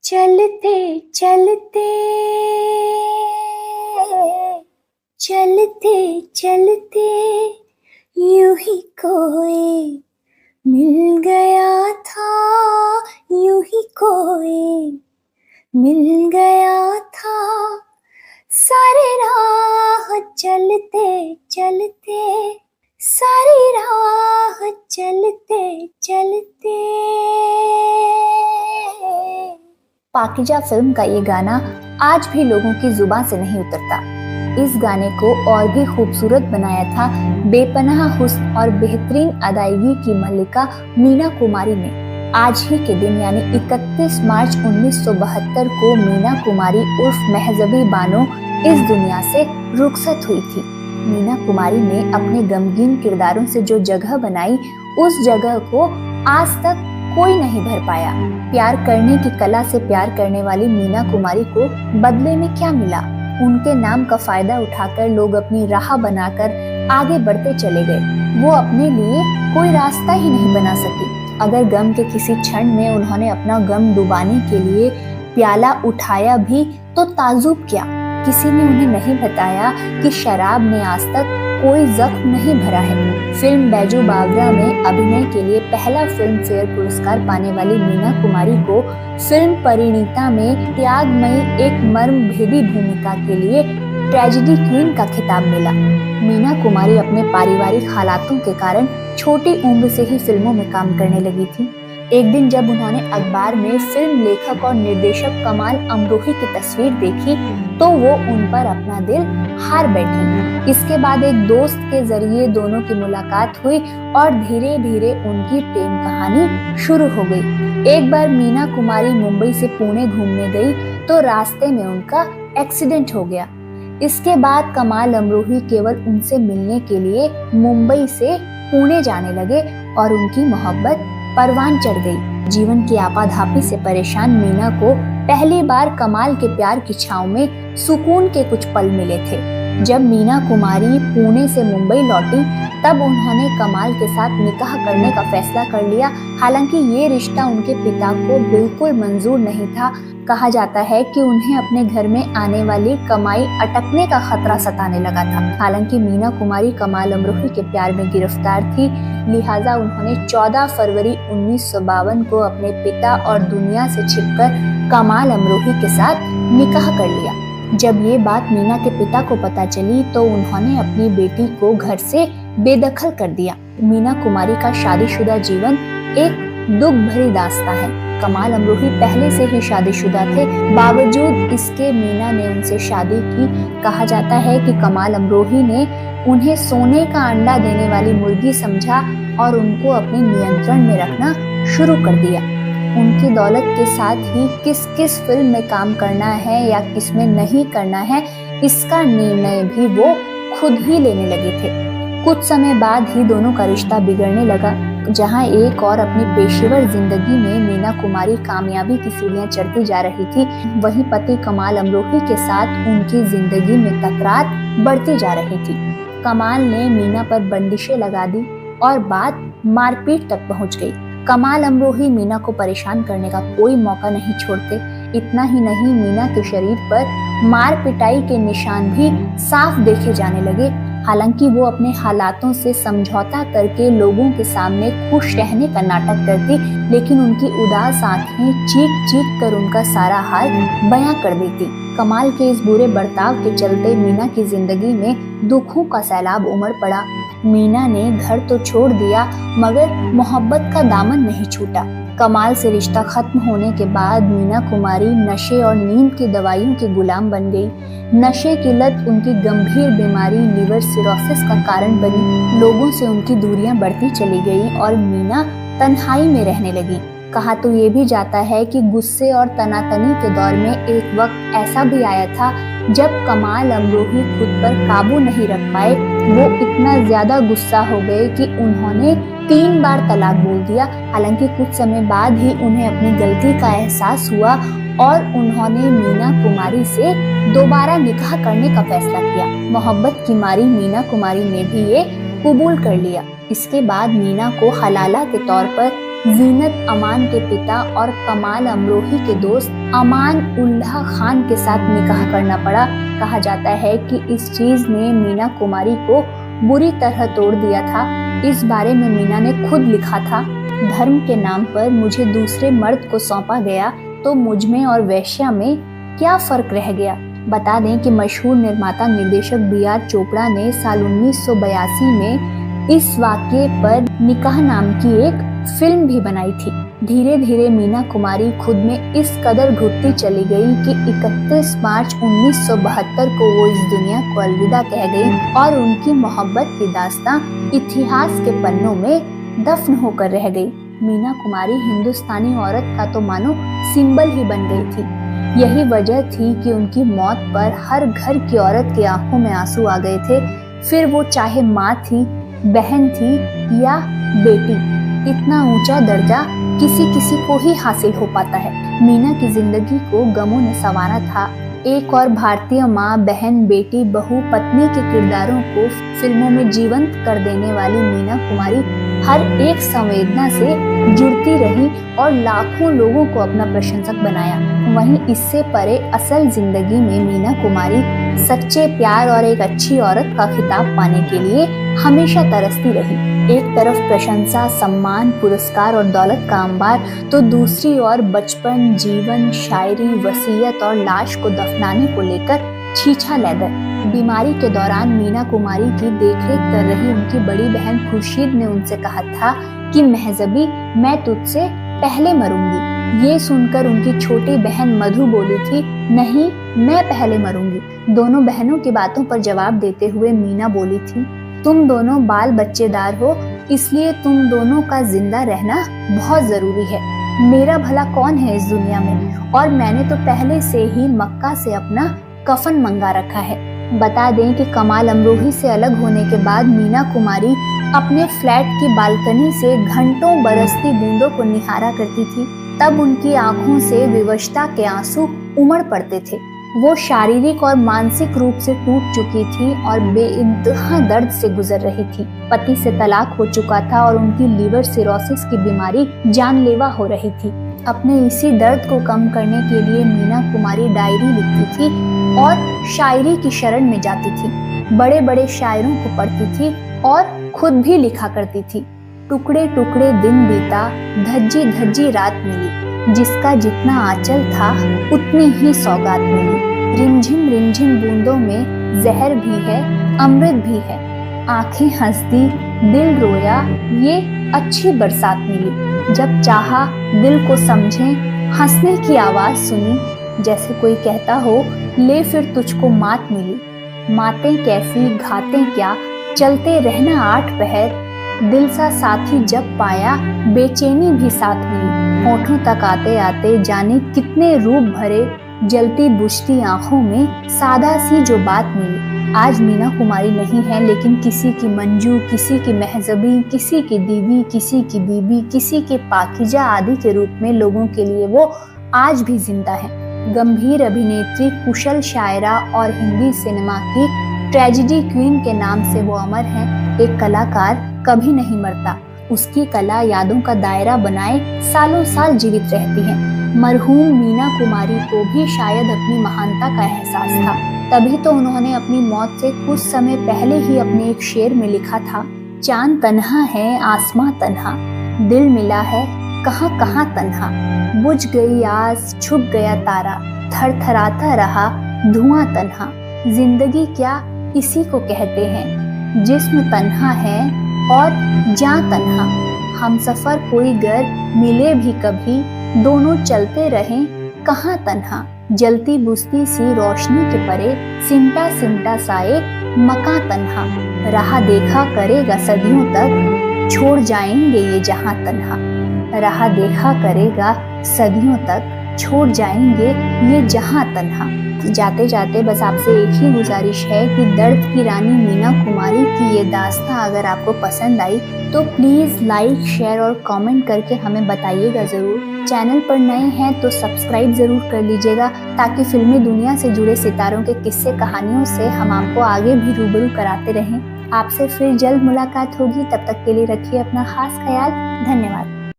चलते चलते चलते चलते यूं ही कोई मिल गया था, यूं ही कोई मिल गया था। सारी राह चलते चलते, सारी राह चलते चलते। पाकीजा फिल्म का ये गाना आज भी लोगों की जुबान से नहीं उतरता। इस गाने को और भी खूबसूरत बनाया था बेपनाह हुस्न और बेहतरीन अदायगी की मल्लिका मीना कुमारी ने। आज ही के दिन यानी 31 मार्च 1972 को मीना कुमारी उर्फ महजबी बानो इस दुनिया से रुखसत हुई थी। मीना कुमारी ने अपने गमगीन किरदारों से जो जगह बनाई, उस जगह को आज तक कोई नहीं भर पाया। प्यार करने की कला से प्यार करने वाली मीना कुमारी को बदले में क्या मिला? उनके नाम का फायदा उठाकर लोग अपनी राह बनाकर आगे बढ़ते चले गए। वो अपने लिए कोई रास्ता ही नहीं बना सकी। अगर गम के किसी क्षण में उन्होंने अपना गम डुबाने के लिए प्याला उठाया भी तो ताजुब क्या, किसी ने उन्हें नहीं बताया कि शराब ने आज तक कोई जख्म नहीं भरा है। फिल्म बैजू बावरा में अभिनय के लिए पहला फिल्म फेयर पुरस्कार पाने वाली मीना कुमारी को फिल्म परिणीता में त्यागमयी एक मर्म भेदी भूमिका के लिए ट्रेजेडी क्वीन का खिताब मिला। मीना कुमारी अपने पारिवारिक हालातों के कारण छोटी उम्र से ही फिल्मों में काम करने लगी थी। एक दिन जब उन्होंने अखबार में फिल्म लेखक और निर्देशक कमाल अमरोही की तस्वीर देखी तो वो उन पर अपना दिल हार बैठी। इसके बाद एक दोस्त के जरिए दोनों की मुलाकात हुई और धीरे धीरे उनकी प्रेम कहानी शुरू हो गई। एक बार मीना कुमारी मुंबई से पुणे घूमने गई तो रास्ते में उनका एक्सीडेंट हो गया। इसके बाद कमाल अमरोही केवल उनसे मिलने के लिए मुंबई से पुणे जाने लगे और उनकी मोहब्बत परवान चढ़ गई। जीवन की आपाधापी से परेशान मीना को पहली बार कमाल के प्यार की छांव में सुकून के कुछ पल मिले थे। जब मीना कुमारी पुणे से मुंबई लौटी तब उन्होंने कमाल के साथ निकाह करने का फैसला कर लिया। हालांकि ये रिश्ता उनके पिता को बिल्कुल मंजूर नहीं था। कहा जाता है कि उन्हें अपने घर में आने वाली कमाई अटकने का खतरा सताने लगा था। हालांकि मीना कुमारी कमाल अमरोही के प्यार में गिरफ्तार थी, लिहाजा उन्होंने 14 फरवरी 1952 को अपने पिता और दुनिया से छिपकर कमाल अमरोही के साथ निकाह कर लिया। जब ये बात मीना के पिता को पता चली तो उन्होंने अपनी बेटी को घर से बेदखल कर दिया। मीना कुमारी का शादीशुदा जीवन एक दुख भरी दास्तां है। कमाल अमरोही पहले से ही शादीशुदा थे, बावजूद इसके मीना ने उनसे शादी की। कहा जाता है कि कमाल अमरोही ने उन्हें सोने का अंडा देने वाली मुर्गी समझा और उनको अपने नियंत्रण में रखना शुरू कर दिया। उनकी दौलत के साथ ही किस किस फिल्म में काम करना है या किस में नहीं करना है, इसका निर्णय भी वो खुद ही लेने लगे थे। कुछ समय बाद ही दोनों का रिश्ता बिगड़ने लगा। जहां एक और अपनी पेशेवर जिंदगी में मीना कुमारी कामयाबी की सीढ़ियां चढ़ती जा रही थी, वहीं पति कमाल अमरोही के साथ उनकी जिंदगी में तकरार बढ़ती जा रही थी। कमाल ने मीना पर बंदिशें लगा दी और बात मारपीट तक पहुंच गई। कमाल अमरोही मीना को परेशान करने का कोई मौका नहीं छोड़ते। इतना ही नहीं, मीना के शरीर पर मार पिटाई के निशान भी साफ देखे जाने लगे। हालांकि वो अपने हालातों से समझौता करके लोगों के सामने खुश रहने का नाटक करती, लेकिन उनकी उदास आंखें चीख चीख कर उनका सारा हाल बयां कर देती। कमाल के इस बुरे बर्ताव के चलते मीना की जिंदगी में दुखों का सैलाब उमड़ पड़ा। मीना ने घर तो छोड़ दिया मगर मोहब्बत का दामन नहीं छूटा। कमाल से रिश्ता खत्म होने के बाद मीना कुमारी नशे और नींद की दवाइयों की गुलाम बन गई। नशे की लत उनकी गंभीर बीमारी लिवर सिरोसिस का कारण बनी। लोगों से उनकी दूरियां बढ़ती चली गई और मीना तन्हाई में रहने लगी। कहा तो ये भी जाता है कि गुस्से और तनातनी के दौर में एक वक्त ऐसा भी आया था जब कमाल अमरोही खुद पर काबू नहीं रख पाए। वो इतना ज्यादा गुस्सा हो गए कि उन्होंने 3 बार तलाक बोल दिया। हालांकि कुछ समय बाद ही उन्हें अपनी गलती का एहसास हुआ और उन्होंने मीना कुमारी से दोबारा निकाह करने का फैसला किया। मोहब्बत की मारी मीना कुमारी ने भी ये कबूल कर लिया। इसके बाद मीना को हलाला के तौर पर जीनत अमान के पिता और कमाल अमरोही के दोस्त अमान उल्लाह खान के साथ निकाह करना पड़ा। कहा जाता है कि इस चीज ने मीना कुमारी को बुरी तरह तोड़ दिया था। इस बारे में मीना ने खुद लिखा था, धर्म के नाम पर मुझे दूसरे मर्द को सौंपा गया तो मुझमें और वेश्या में क्या फर्क रह गया। बता दें कि मशहूर निर्माता निर्देशक B.R. चोपड़ा ने साल 1982 में इस वाक़ये पर निकाह नाम की एक फिल्म भी बनाई थी। धीरे धीरे मीना कुमारी खुद में इस कदर घुटती चली गई कि 31 मार्च 1972 को वो इस दुनिया को अलविदा कह गई और उनकी मोहब्बत की दास्तां इतिहास के पन्नों में दफन होकर रह गई। मीना कुमारी हिंदुस्तानी औरत का तो मानो सिंबल ही बन गई थी। यही वजह थी कि उनकी मौत पर हर घर की औरत की आंखों में आंसू आ गए थे, फिर वो चाहे माँ थी, बहन थी या बेटी। इतना ऊंचा दर्जा किसी को ही हासिल हो पाता है। मीना की जिंदगी को गमों ने संवारा था। एक और भारतीय माँ, बहन, बेटी, बहू, पत्नी के किरदारों को फिल्मों में जीवंत कर देने वाली मीना कुमारी हर एक संवेदना से जुड़ती रही और लाखों लोगों को अपना प्रशंसक बनाया। वहीं इससे परे असल जिंदगी में मीना कुमारी सच्चे प्यार और एक अच्छी औरत का खिताब पाने के लिए हमेशा तरसती रही। एक तरफ प्रशंसा, सम्मान, पुरस्कार और दौलत का अंबार, तो दूसरी ओर बचपन, जीवन, शायरी, वसीयत और लाश को दफनाने को लेकर छीछा लेदर। बीमारी के दौरान मीना कुमारी की देखरेख कर रही उनकी बड़ी बहन खुर्शीद ने उनसे कहा था कि महजबी, मैं तुझसे पहले मरूंगी। ये सुनकर उनकी छोटी बहन मधु बोली थी, नहीं, मैं पहले मरूंगी। दोनों बहनों की बातों पर जवाब देते हुए मीना बोली थी, तुम दोनों बाल बच्चेदार हो, इसलिए तुम दोनों का जिंदा रहना बहुत जरूरी है। मेरा भला कौन है इस दुनिया में, और मैंने तो पहले से ही मक्का से अपना कफन मंगा रखा है। बता दें कि कमाल अमरोही से अलग होने के बाद मीना कुमारी अपने फ्लैट की बालकनी से घंटों बरसती बूंदों को निहारा करती थी। तब उनकी आंखों से विवशता के आंसू उमड़ पड़ते थे। वो शारीरिक और मानसिक रूप से टूट चुकी थी और बेइंतहा दर्द से गुजर रही थी। पति से तलाक हो चुका था और उनकी लीवर सिरोसिस की बीमारी जानलेवा हो रही थी। अपने इसी दर्द को कम करने के लिए मीना कुमारी डायरी लिखती थी और शायरी की शरण में जाती थी। बड़े बड़े शायरों को पढ़ती थी और खुद भी लिखा करती थी। टुकड़े टुकड़े दिन बीता, धज्जी धज्जी रात मिली, जिसका जितना आंचल था उतनी ही सौगात मिली। रिमझिम बूंदों में जहर भी है, अमृत भी है। आंखें हंसती, दिल रोया, ये अच्छी बरसात मिली। जब चाहा दिल को समझे, हंसने की आवाज सुनी, जैसे कोई कहता हो, ले फिर तुझको मात मिली। मातें कैसी, घातें क्या, चलते रहना 8 पहर। दिल सा साथी जब पाया, बेचैनी भी साथ मिली। होठों तक आते आते जाने कितने रूप भरे, जलती बुझती आंखों में सादा सी जो बात मिली। आज मीना कुमारी नहीं है, लेकिन किसी की मंजू, किसी की महजबी, किसी की दीदी, किसी की बीबी, किसी के पाकीजा आदि के रूप में लोगों के लिए वो आज भी जिंदा है। गंभीर अभिनेत्री, कुशल शायरा और हिंदी सिनेमा की ट्रेजेडी क्वीन के नाम से वो अमर है। एक कलाकार कभी नहीं मरता, उसकी कला यादों का दायरा बनाए सालों साल जीवित रहती है। मरहूम मीना कुमारी को भी शायद अपनी महानता का एहसास था, तभी तो उन्होंने अपनी मौत से कुछ समय पहले ही अपने एक शेर में लिखा था, चांद तन्हा है, आसमां तन्हा, दिल मिला है कहाँ कहाँ तन्हा। बुझ गई आस, छुप गया तारा, थरथराता रहा धुआं तन्हा। जिंदगी क्या इसी को कहते हैं, जिस्म तन्हा है और जां तन्हा। हम सफर कोई गर मिले भी कभी, दोनों चलते रहें कहाँ तन्हा। जलती बुझती सी रोशनी के परे, सिमटा सिमटा सा एक मकां तन्हा। राह देखा करेगा सदियों तक, छोड़ जाएंगे ये जहां तन्हा। राह देखा करेगा सदियों तक, छोड़ जाएंगे ये जहां तन्हा। जाते जाते बस आपसे एक ही गुजारिश है कि दर्द की रानी मीना कुमारी की ये दास्तां अगर आपको पसंद आई तो प्लीज़ लाइक, शेयर और कमेंट करके हमें बताइएगा ज़रूर। चैनल पर नए हैं तो सब्सक्राइब ज़रूर कर लीजिएगा, ताकि फिल्मी दुनिया से जुड़े सितारों के किस्से कहानियों से हम आपको आगे भी रूबरू कराते रहें। आपसे फिर जल्द मुलाकात होगी, तब तक के लिए रखिए अपना खास ख्याल। धन्यवाद।